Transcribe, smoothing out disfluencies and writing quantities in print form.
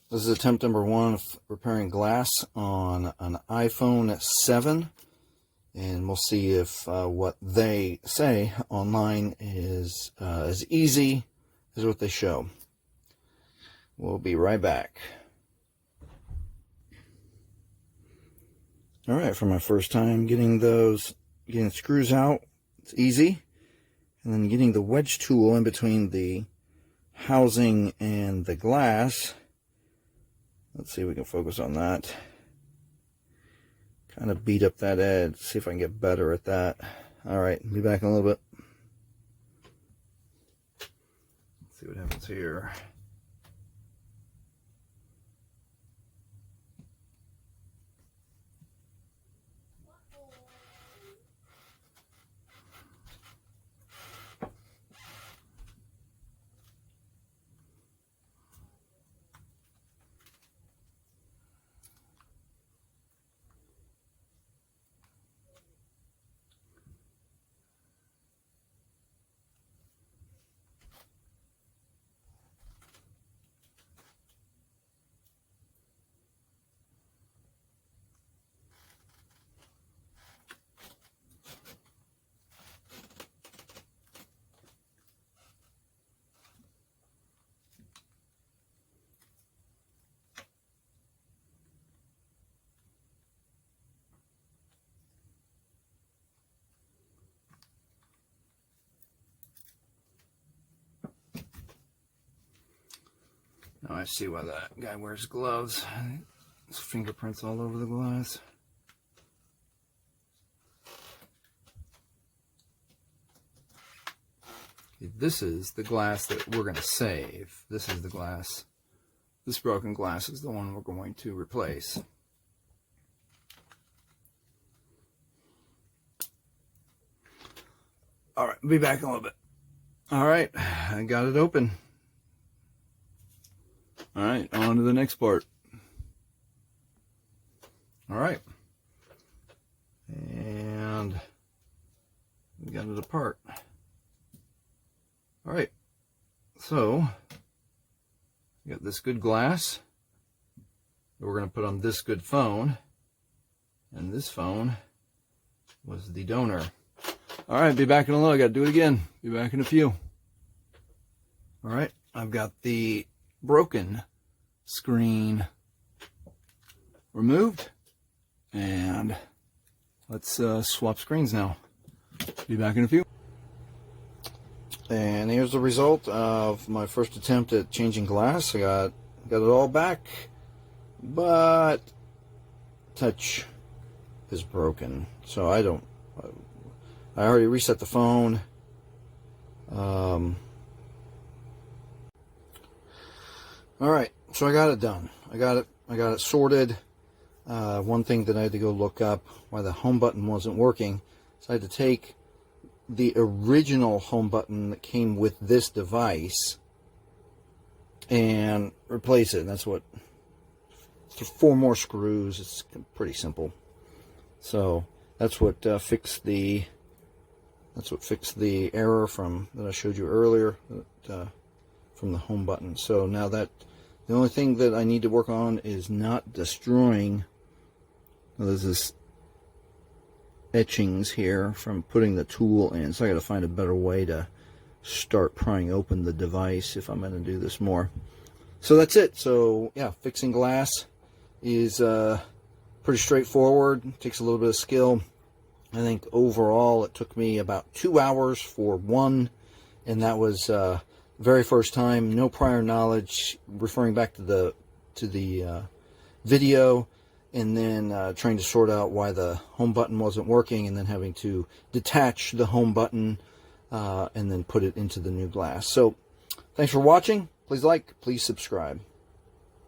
This is attempt number 1 of repairing glass on an iPhone 7. And we'll see if what they say online is as easy as what they show. We'll be right back. Alright, for my first time getting the screws out, it's easy. And then getting the wedge tool in between the housing and the glass. Let's see if we can focus on that. Kind of beat up that edge. See if I can get better at that. Alright, be back in a little bit. Let's see what happens here. Now I see why that guy wears gloves. His fingerprints all over the glass. This is the glass that we're going to save. This is the glass. This broken glass is the one we're going to replace. Alright, be back in a little bit. Alright, I got it open. Alright, on to the next part. Alright. And we got it apart. Alright. So, we got this good glass that we're going to put on this good phone. And this phone was the donor. Alright, be back in a little. I got to do it again. Be back in a few. Alright, I've got the broken screen removed, and let's swap screens now. Be back in a few. And here's the result of my first attempt at changing glass. I got it all back, but touch is broken, so I already reset the phone. Alright, so I got it done. I got it sorted. One thing that I had to go look up why the home button wasn't working. So I had to take the original home button that came with this device and replace it. And that's what, 4 more screws. It's pretty simple. So that's what fixed the error that I showed you earlier from the home button. So now that the only thing that I need to work on is not destroying. There's this etchings here from putting the tool in, so I got to find a better way to start prying open the device if I'm going to do this more. So that's it. So yeah, fixing glass is pretty straightforward. It takes a little bit of skill. I think overall it took me about 2 hours for one, and that was very first time, no prior knowledge, referring back to the video, and then trying to sort out why the home button wasn't working, and then having to detach the home button and then put it into the new glass. So thanks for watching. Please like, please subscribe.